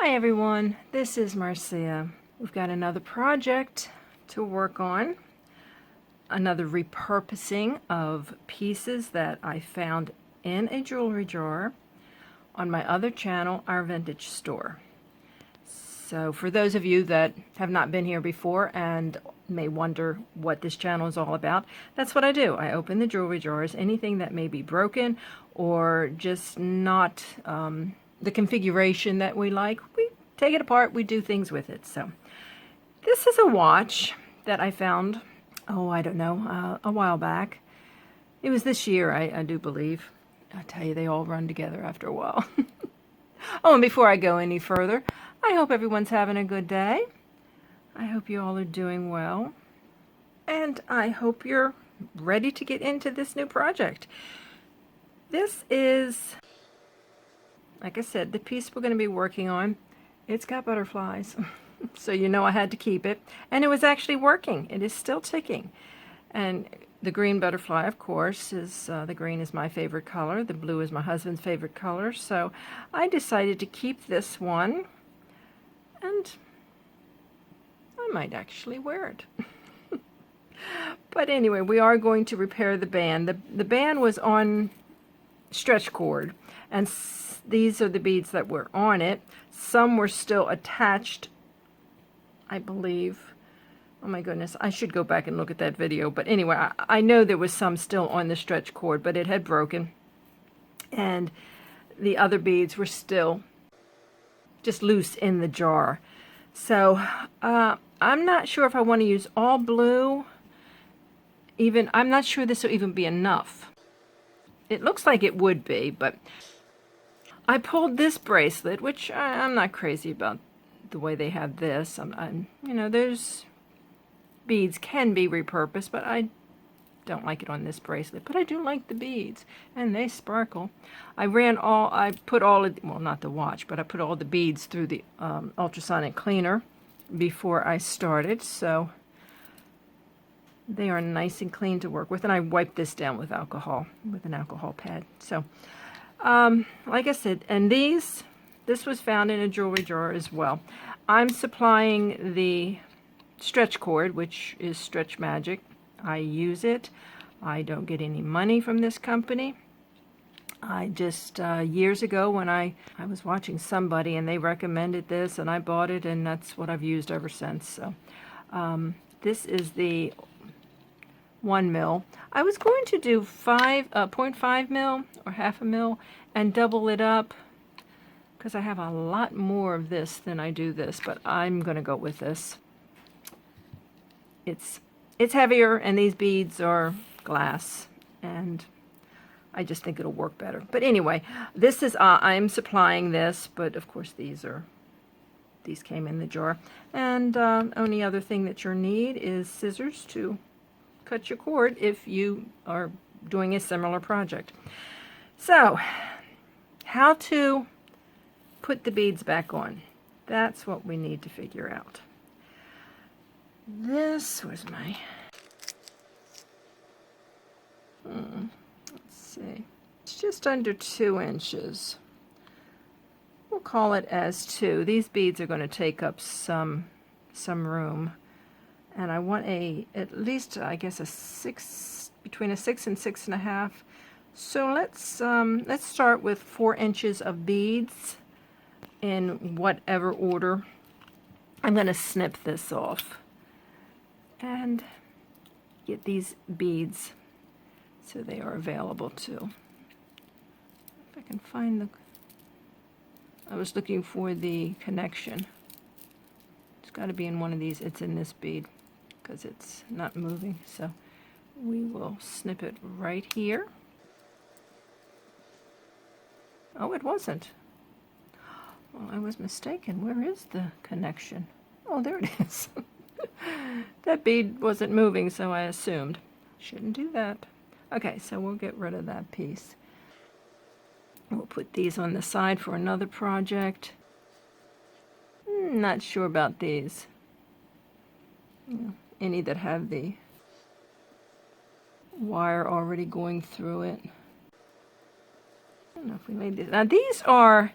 Hi everyone, this is Marcia. We've got another project to work on, another repurposing of pieces that I found in a jewelry jar on my other channel, Our Vintage Store. So for those of you that have not been here before and may wonder what this channel is all about, that's what I do. I open the jewelry jars, anything that may be broken or just not the configuration that we like, we take it apart, we do things with it. So this is a watch that I found, I don't know, a while back. It was this year, I do believe. I tell you, they all run together after a while. Oh, and before I go any further, I hope everyone's having a good day. I hope you all are doing well. And I hope you're ready to get into this new project. This is, like I said, the piece we're going to be working on. It's got butterflies, so you know I had to keep it. And it was actually working. It is still ticking. And the green butterfly, of course, is the green is my favorite color. The blue is my husband's favorite color. So I decided to keep this one, and I might actually wear it. But anyway, we are going to repair the band. The band was on stretch cord, and these are the beads that were on it. Some were still attached, I believe. Oh my goodness, I should go back and look at that video. But anyway, I know there was some still on the stretch cord, but it had broken. And the other beads were still just loose in the jar. So I'm not sure if I want to use all blue. I'm not sure this will even be enough. It looks like it would be, but I pulled this bracelet, which I'm not crazy about the way they have this. You know, those beads can be repurposed, but I don't like it on this bracelet. But I do like the beads, and they sparkle. I put all of, well, not the watch, but I put all the beads through the ultrasonic cleaner before I started, so they are nice and clean to work with. And I wiped this down with alcohol, with an alcohol pad. So like I said, and this was found in a jewelry jar as well. I'm supplying the stretch cord, which is Stretch Magic. I use it. I don't get any money from this company. I just, years ago when I was watching somebody and they recommended this and I bought it, and that's what I've used ever since. So this is the 1 mil. I was going to do 0.5 mil or half a mil and double it up because I have a lot more of this than I do this, but I'm going to go with this. It's heavier, and these beads are glass, and I just think it'll work better. But anyway, this is I'm supplying this, but of course these came in the jar. And only other thing that you'll need is scissors to cut your cord if you are doing a similar project. So, how to put the beads back on. That's what we need to figure out. This was my... let's see. It's just under 2 inches. We'll call it as 2. These beads are going to take up some room. And I want at least, I guess, between a 6 and 6.5. So let's start with 4 inches of beads in whatever order. I'm going to snip this off and get these beads so they are available too. If I can find I was looking for the connection. It's got to be in one of these. It's in this bead because it's not moving. So we will snip it right here. Oh, it wasn't. Well, I was mistaken. Where is the connection? Oh, there it is. That bead wasn't moving, so I assumed. Shouldn't do that. Okay, so we'll get rid of that piece. We'll put these on the side for another project. Not sure about these. Any that have the wire already going through it. I don't know if we made these. Now these are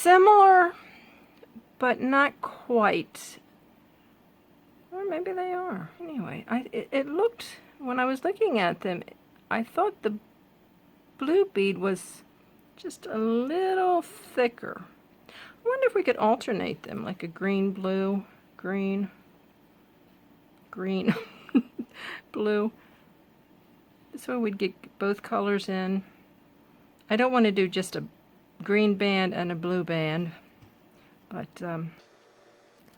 similar but not quite. Or maybe they are. Anyway, it looked, when I was looking at them, I thought the blue bead was just a little thicker. I wonder if we could alternate them, like a green, blue, green, green, blue. This way we'd get both colors in. I don't want to do just a green band and a blue band, but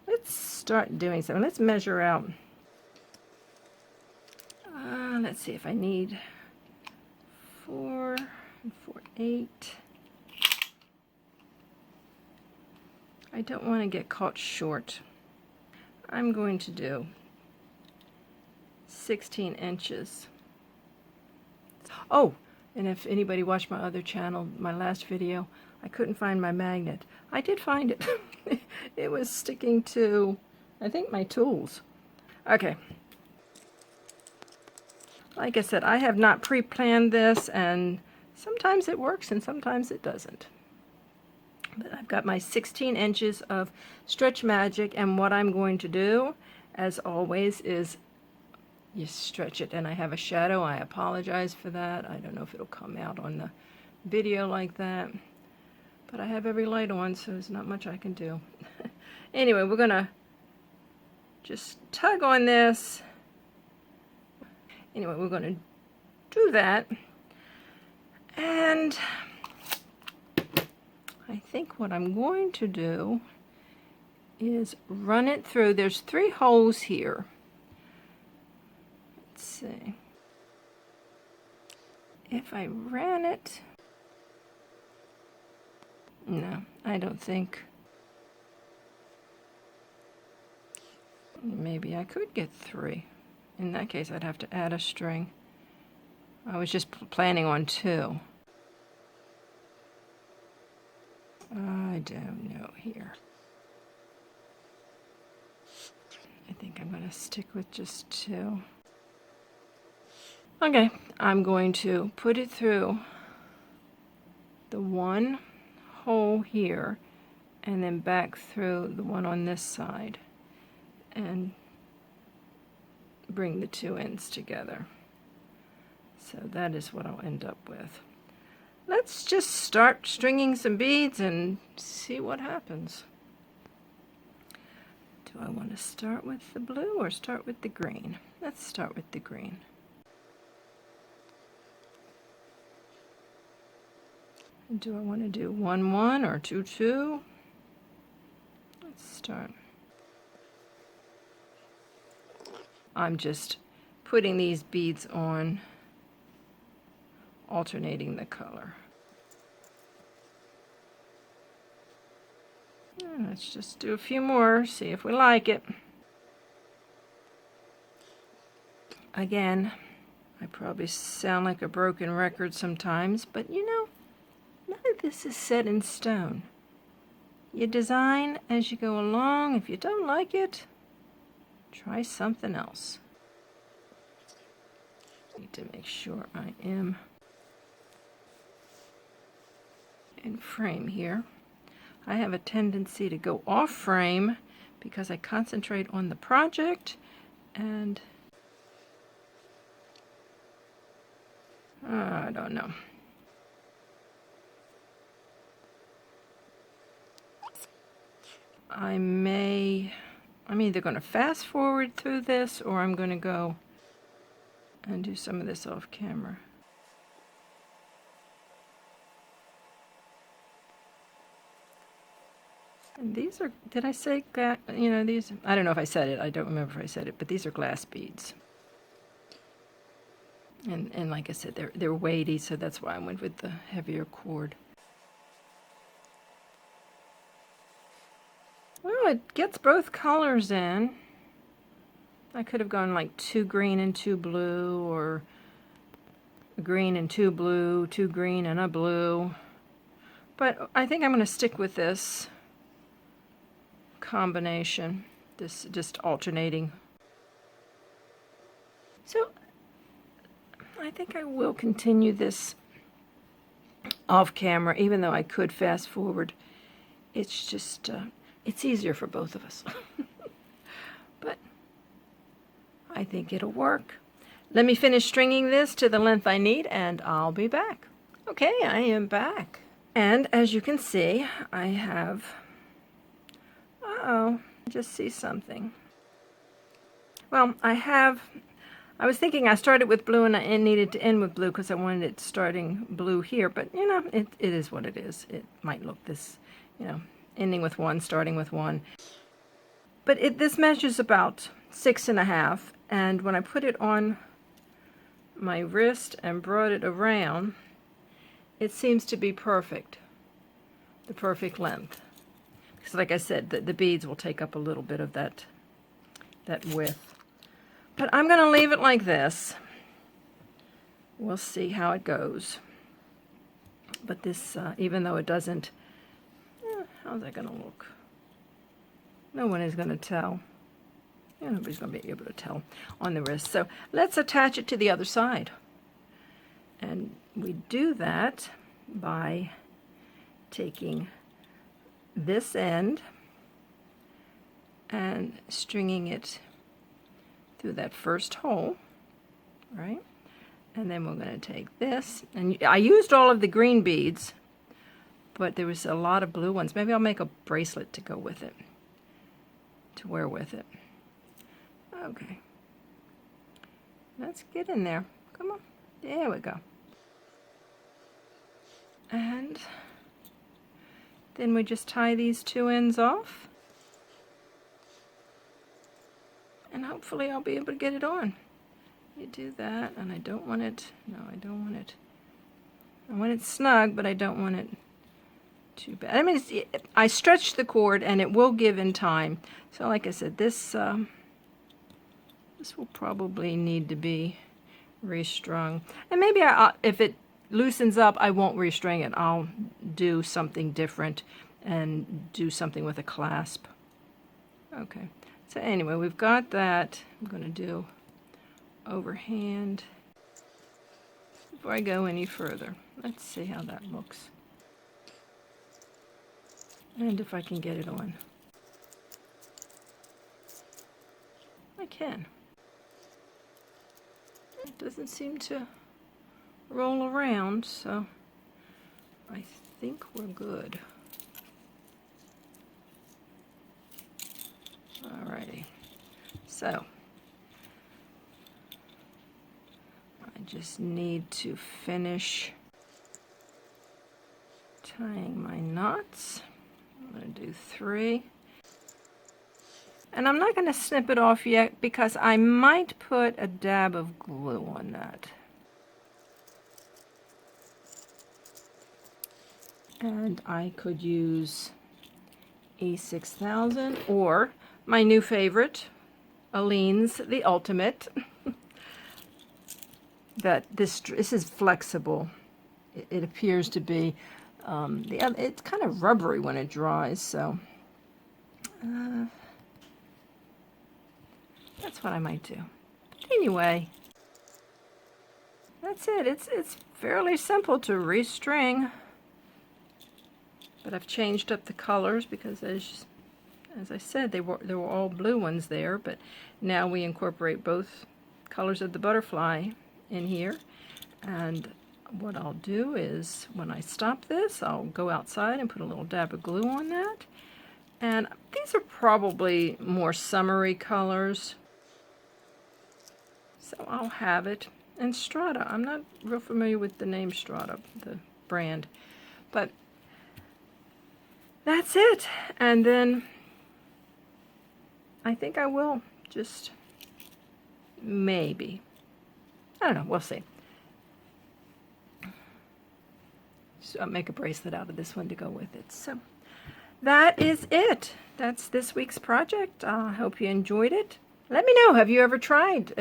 let's start doing something. Let's measure out. Let's see if I need 4 and 4, 8. I don't want to get caught short. I'm going to do 16 inches. Oh, and if anybody watched my other channel, my last video, I couldn't find my magnet. I did find it. It was sticking to, I think, my tools. Okay. Like I said, I have not pre-planned this, and sometimes it works and sometimes it doesn't. But I've got my 16 inches of Stretch Magic, and what I'm going to do, as always, is you stretch it. And I have a shadow. I apologize for that. I don't know if it'll come out on the video like that. But I have every light on, so there's not much I can do. Anyway, we're going to just tug on this. Anyway, we're going to do that. And I think what I'm going to do is run it through. There's 3 holes here. Let's see. If I ran it, no, I don't think. Maybe I could get 3. In that case, I'd have to add a string. I was just planning on 2. I don't know here. I think I'm going to stick with just 2. Okay, I'm going to put it through the one hole here and then back through the one on this side and bring the 2 ends together. So that is what I'll end up with. Let's just start stringing some beads and see what happens. Do I want to start with the blue or start with the green? Let's start with the green. Do I want to do 1, 1 or 2, 2? Let's start. I'm just putting these beads on, alternating the color. And let's just do a few more, see if we like it. Again, I probably sound like a broken record sometimes, but you know, none of this is set in stone. You design as you go along. If you don't like it, try something else. Need to make sure I am in frame here. I have a tendency to go off frame because I concentrate on the project, and I don't know. I'm either going to fast forward through this or I'm going to go and do some of this off camera. And these are, did I say, you know, these, I don't know if I said it, I don't remember if I said it, but these are glass beads. And like I said, they're weighty, so that's why I went with the heavier cord. Well, it gets both colors in. I could have gone like 2 green and 2 blue, or a green and 2 blue, 2 green and a blue. But I think I'm going to stick with this combination, this just alternating. So I think I will continue this off camera, even though I could fast forward. It's just, it's easier for both of us. But I think it'll work. Let me finish stringing this to the length I need and I'll be back. Okay, I am back. And as you can see, I have, I just see something. Well, I was thinking I started with blue and I needed to end with blue because I wanted it starting blue here, but you know, it is what it is. It might look this, you know, ending with one, starting with one. But this measures about 6.5, and when I put it on my wrist and brought it around, it seems to be perfect, the perfect length. Because like I said, the beads will take up a little bit of that width. But I'm going to leave it like this. We'll see how it goes. But this, even though it doesn't, how's that going to look? No one is going to tell. Yeah, nobody's going to be able to tell on the wrist. So let's attach it to the other side. And we do that by taking this end and stringing it through that first hole, right? And then we're going to take this, and I used all of the green beads, but there was a lot of blue ones. Maybe I'll make a bracelet to go with it, to wear with it. Okay, let's get in there. Come on, there we go. And then we just tie these two ends off. And hopefully I'll be able to get it on. You do that, and I don't want it, no, I don't want it, I want it snug, but I don't want it too bad. I mean, I stretched the cord and it will give in time. So like I said, this will probably need to be restrung. And maybe if it loosens up, I won't restring it. I'll do something different and do something with a clasp. Okay. So anyway, we've got that. I'm going to do overhand before I go any further. Let's see how that looks. And if I can get it on. I can. It doesn't seem to roll around, so I think we're good. Alrighty, so I just need to finish tying my knots. I'm going to do 3. And I'm not going to snip it off yet because I might put a dab of glue on that. And I could use E6000 or my new favorite, Aleene's The Ultimate. This is flexible. It appears to be. It's kind of rubbery when it dries, so that's what I might do. But anyway, that's it. It's fairly simple to restring. But I've changed up the colors because as I said, there were all blue ones there, but now we incorporate both colors of the butterfly in here. And what I'll do is when I stop this, I'll go outside and put a little dab of glue on that. And these are probably more summery colors. So I'll have it. And Strata, I'm not real familiar with the name Strata, the brand, but that's it. And then I think I will just maybe, I don't know, we'll see. So I'll make a bracelet out of this one to go with it. So that is it. That's this week's project. I hope you enjoyed it. Let me know, have you ever tried?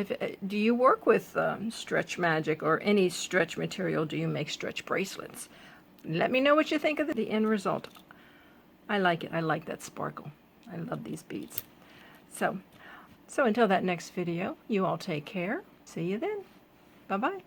Do you work with Stretch Magic or any stretch material? Do you make stretch bracelets? Let me know what you think of the end result. I like it. I like that sparkle. I love these beads. So until that next video, you all take care. See you then. Bye-bye.